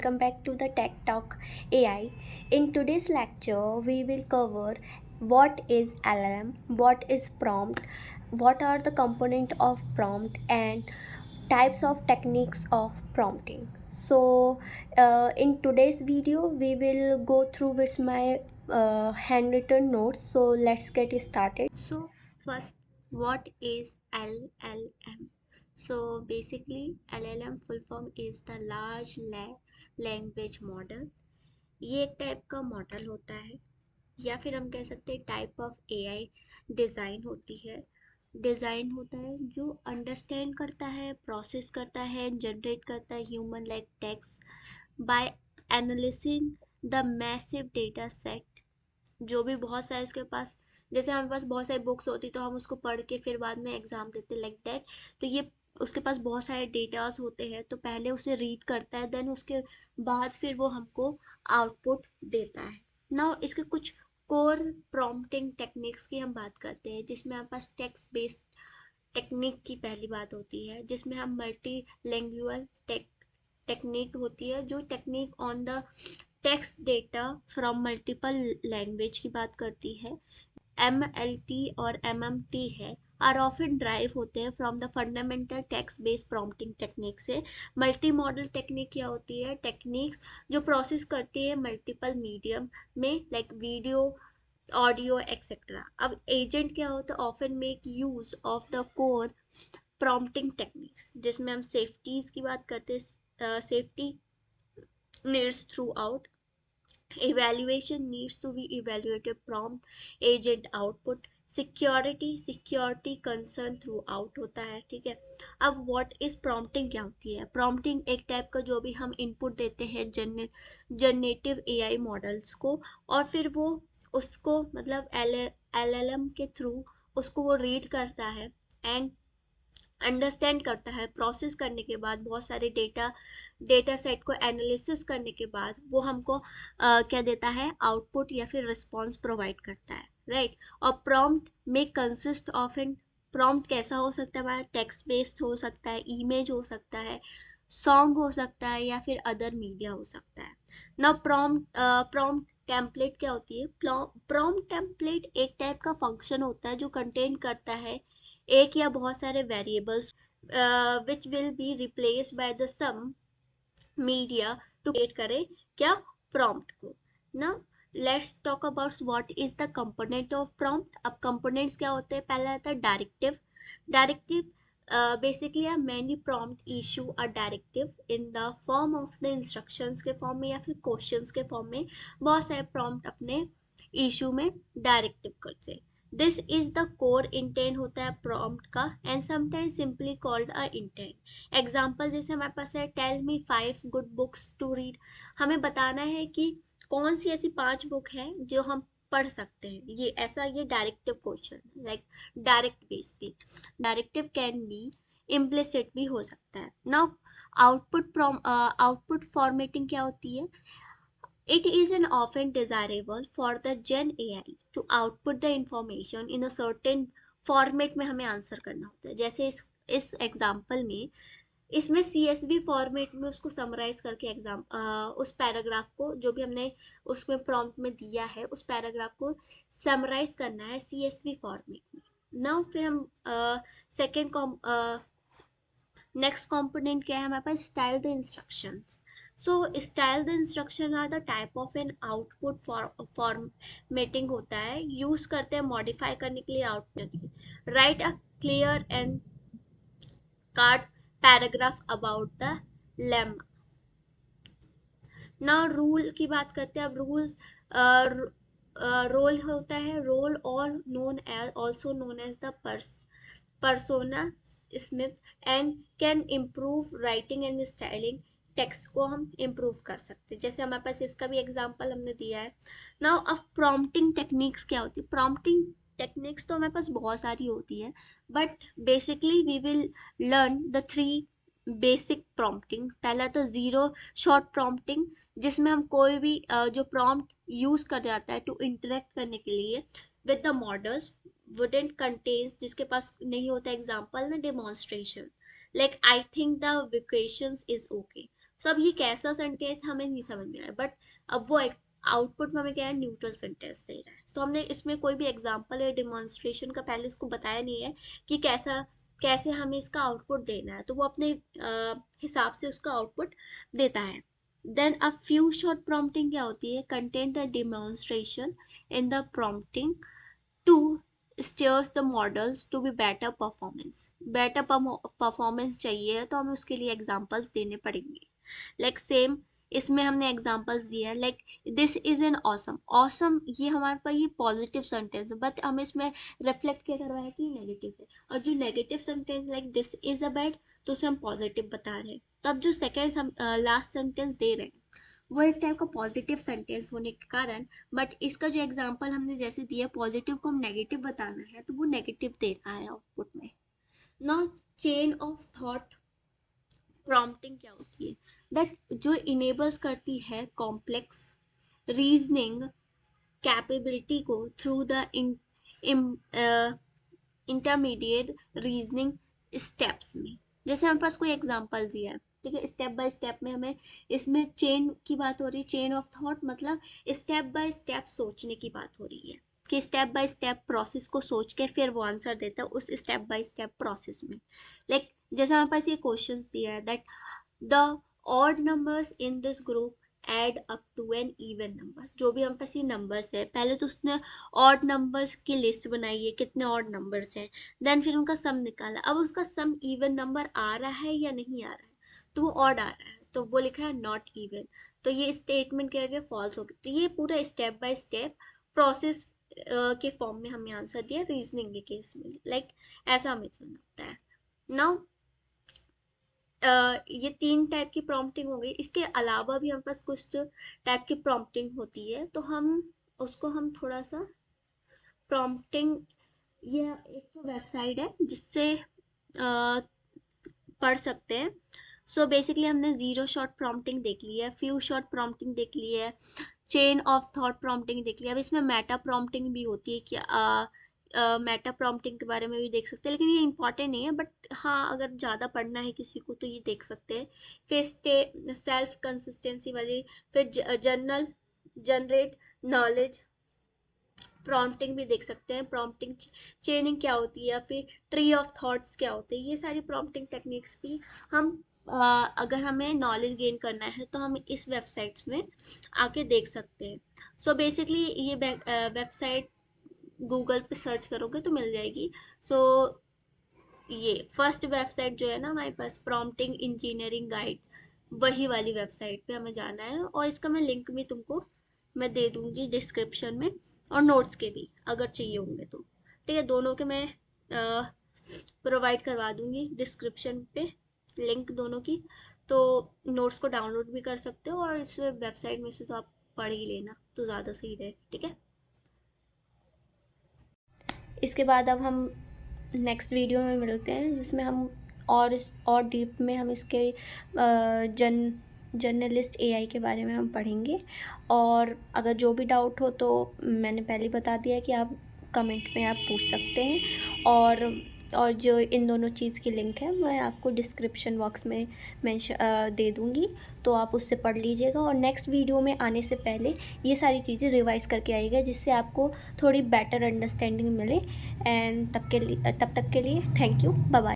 welcome back to the Tech Talk AI. In today's lecture, we will cover what is LLM, what is prompt, what are the component of prompt, and types of techniques of prompting. In today's video, we will go through with my handwritten notes. So, let's get started. So, first, what is LLM? So basically LLM full form is the large language model. ये एक type का model होता है या फिर हम कह सकते हैं टाइप ऑफ एआई डिज़ाइन होती है डिज़ाइन होता है जो अंडरस्टैंड करता है, प्रोसेस करता है, जनरेट करता है human like text by analysing the massive data set. जो भी बहुत सारे उसके पास, जैसे हमारे पास बहुत सारी बुक्स होती तो हम उसको पढ़ के फिर बाद में एग्जाम देते लाइक दैट। तो ये उसके पास बहुत सारे डेटास होते हैं, तो पहले उसे रीड करता है, देन उसके बाद फिर वो हमको आउटपुट देता है। नाउ इसके कुछ कोर प्रॉम्प्टिंग टेक्निक्स की हम बात करते हैं, जिसमें हमारे पास टेक्स्ट बेस्ड टेक्निक की पहली बात होती है, जिसमें हम मल्टी लैंग्वेज टेक्निक होती है, जो technique on the text data from multiple language की बात करती है। MLT और MMT है आर ऑफन ड्राइव होते हैं from the fundamental text based prompting technique से। मल्टी मॉडल टेक्निक क्या होती है? टेक्निक्स जो प्रोसेस करती है मल्टीपल मीडियम में लाइक वीडियो, ऑडियो एक्सेट्रा। अब एजेंट क्या होता है? Often make use of the core prompting techniques, जिसमें हम सेफ्टीज की बात करते हैं, safety needs through out, evaluation needs to be evaluated, prompt agent output, security concern through out होता है। ठीक है, अब व्हाट इज प्रॉम्प्टिंग क्या होती है? प्रॉम्प्टिंग एक टाइप का जो भी हम इनपुट देते हैं जनरेटिव एआई मॉडल्स को, और फिर वो उसको मतलब LLM के थ्रू उसको वो रीड करता है एंड अंडरस्टैंड करता है। प्रोसेस करने के बाद बहुत सारे डेटा सेट को एनालिसिस करने के बाद वो हमको क्या देता है? आउटपुट या फिर रिस्पॉन्स प्रोवाइड करता है, राइट। और प्रॉम्प्ट में कंसिस्ट ऑफ एन, प्रॉम्प्ट कैसा हो सकता है हमारा? टेक्स्ट बेस्ड हो सकता है, इमेज हो सकता है, सॉन्ग हो सकता है, या फिर अदर मीडिया हो सकता है ना। प्रॉम्प्ट टेम्पलेट क्या होती है? प्रॉम्प्ट टेम्पलेट एक टाइप का फंक्शन होता है जो कंटेन करता है एक या बहुत सारे variables which will be replaced by the some media to create करे क्या? प्रॉम्प्ट को ना। Let's talk about what is the component of prompt. अब कंपोनेंट्स क्या होते हैं? पहला आता है directive. Directive basically many prompt issue a directive in the form of the instructions के फॉर्म में या फिर क्वेश्चंस के फॉर्म में। बहुत सारे प्रॉम्प्ट अपने इशू में डायरेक्टिव करते हैं। This is the core intent होता है प्रॉम्प्ट का, and sometimes simply called a intent. Example जैसे हमारे पास है tell me 5 good books to read. हमें बताना है कि कौन सी ऐसी 5 बुक है जो हम पढ़ सकते हैं। ये ऐसा ये directive question, like direct base पे। डायरेक्टिव कैन बी इम्प्लिसिट भी हो सकता है। नाउ आउटपुट फॉर्मेटिंग क्या होती है? It is an often desirable for the Gen AI to output the information in a certain format में हमें आंसर करना होता है। जैसे इस एग्जाम्पल में, इसमें CSV फॉर्मेट में उसको समराइज करके उस पैराग्राफ को जो भी हमने उसमें प्रॉम्प्ट में दिया है उस पैराग्राफ को समराइज करना है CSV फॉर्मेट में। नाउ फिर हम सेकेंड नेक्स्ट कंपोनेंट क्या है हमारे पास? Style the instructions. So style the instruction are the type of an output formatting होता है, यूज करते हैं मॉडिफाई करने के लिए output. Right a clear and card paragraph about the lemma. ना रूल की बात करते हैं। अब रूल रोल होता है, रोल और known as also known as the persona smith and can improve writing and styling. Text को हम इम्प्रूव कर सकते हैं, जैसे हमारे पास इसका भी एग्जांपल हमने दिया है। नाउ अब प्रॉम्प्टिंग टेक्निक्स क्या होती है? प्रॉम्प्टिंग टेक्निक्स तो हमारे पास बहुत सारी होती है, but basically we will learn the 3 basic prompting. पहला तो जीरो शॉर्ट प्रॉम्प्टिंग, जिसमें हम कोई भी जो प्रॉम्प्ट यूज कर जाता है टू इंटरेक्ट करने के लिए with the models wouldn't contains, जिसके पास नहीं होता एग्जाम्पल ना demonstration, like I think the vacations is okay. So अब ये कैसा सेंटेंस हमें नहीं समझ में आया, बट अब वो आउटपुट में हमें क्या है, न्यूट्रल सेंटेंस दे रहा है। तो हमने इसमें कोई भी एग्जांपल या डिमॉन्स्ट्रेशन का पहले इसको बताया नहीं है कि कैसे हमें इसका आउटपुट देना है, तो वो अपने हिसाब से उसका आउटपुट देता है। Then a few short prompting क्या होती है, content the demonstration in the prompting to steers the models to be better performance। better performance चाहिए तो हमें उसके लिए एग्जांपल्स देने पड़ेंगे। लाइक सेम इसमें हमने एग्जांपल्स दिए हैं, like this is an awesome. Awesome ये हमारे पास ये पॉजिटिव सेंटेंस है, बट हमें इसमें रिफ्लेक्ट क्या करवाया कि नेगेटिव है। और जो negative sentence like this is a bad, तो उसे हम पॉजिटिव बता रहे हैं। तब जो सेकेंड हम लास्ट सेंटेंस दे रहे हैं वो एक टाइप का पॉजिटिव सेंटेंस होने के कारण, बट इसका जो एग्जांपल हमने जैसे दिया पॉजिटिव को हम नेगेटिव बताना है तो वो नेगेटिव दे रहा है आउटपुट में। Now chain of thought prompting क्या होती है, दैट जो इनेबल्स करती है कॉम्प्लेक्स रीजनिंग कैपेबिलिटी को through the intermediate reasoning steps में। जैसे हमारे पास कोई एग्जांपल दिया है, ठीक है, स्टेप बाय स्टेप में हमें इसमें चेन की बात हो रही है, चेन ऑफ थॉट मतलब स्टेप बाय स्टेप सोचने की बात हो रही है कि स्टेप बाय स्टेप प्रोसेस को सोच के फिर वो आंसर देता है उस स्टेप बाय स्टेप प्रोसेस में। लाइक जैसे हमारे पास ये क्वेश्चन दिया है that the odd numbers in this group add up to an even number. जो भी हमारे पास ये नंबर्स है, पहले तो उसने ऑड नंबर्स की लिस्ट बनाई है कितने ऑड नंबर्स हैं, देन फिर उनका सम निकाला। अब उसका सम इवन नंबर आ रहा है या नहीं आ रहा है, तो वो ऑड आ रहा है तो वो लिखा है नॉट इवन। तो ये स्टेटमेंट क्या गया, फॉल्स हो गया। तो ये पूरा स्टेप बाय स्टेप प्रोसेस के फॉर्म में हमें आंसर दिया रीजनिंग के केस में। लाइक ऐसा हमें चुनना होता है। नाउ ये तीन टाइप की प्रॉम्प्टिंग हो गई, इसके अलावा भी हमारे पास कुछ टाइप की प्रॉम्प्टिंग होती है, तो हम थोड़ा सा प्रॉम्प्टिंग, ये एक तो वेबसाइट है जिससे पढ़ सकते हैं। सो बेसिकली हमने जीरो शॉट प्रॉम्प्टिंग देख ली है, फ्यू शॉट प्रॉम्प्टिंग देख ली है, चेन ऑफ थॉट प्रॉम्प्टिंग देख लिया। अब इसमें मेटा प्रॉम्प्टिंग भी होती है कि मेटा प्रॉम्प्टिंग के बारे में भी देख सकते हैं, लेकिन ये इंपॉर्टेंट नहीं है, बट हाँ अगर ज़्यादा पढ़ना है किसी को तो ये देख सकते हैं। फिर सेल्फ कंसिस्टेंसी वाली, फिर जर्नल जनरेट नॉलेज प्रॉम्प्टिंग भी देख सकते हैं। प्रॉम्प्टिंग चेनिंग क्या होती है, या फिर ट्री ऑफ थॉट्स क्या होते हैं, ये सारी प्रॉम्प्टिंग टेक्निक्स भी हम अगर हमें नॉलेज गेन करना है तो हम इस वेबसाइट्स में आके देख सकते हैं। सो बेसिकली ये वेबसाइट गूगल पे सर्च करोगे तो मिल जाएगी। सो ये फर्स्ट वेबसाइट जो है ना हमारे पास, प्रॉम्प्टिंग इंजीनियरिंग गाइड, वही वाली वेबसाइट पे हमें जाना है। और इसका मैं लिंक भी तुमको मैं दे दूंगी डिस्क्रिप्शन में, और नोट्स के भी अगर चाहिए होंगे तो, ठीक है, दोनों के मैं प्रोवाइड करवा दूंगी डिस्क्रिप्शन पे, लिंक दोनों की। तो नोट्स को डाउनलोड भी कर सकते हो, और इस वेबसाइट में से तो आप पढ़ ही लेना तो ज़्यादा सही रहे, ठीक है। इसके बाद अब हम नेक्स्ट वीडियो में मिलते हैं जिसमें हम और डीप में हम इसके जर्नलिस्ट एआई के बारे में हम पढ़ेंगे। और अगर जो भी डाउट हो तो मैंने पहले बता दिया कि आप कमेंट में आप पूछ सकते हैं। और जो इन दोनों चीज़ की लिंक है मैं आपको डिस्क्रिप्शन बॉक्स में दे दूँगी, तो आप उससे पढ़ लीजिएगा। और नेक्स्ट वीडियो में आने से पहले ये सारी चीज़ें रिवाइज़ करके आइएगा, जिससे आपको थोड़ी बेटर अंडरस्टैंडिंग मिले। एंड तब तक के लिए थैंक यू, बाय बाय।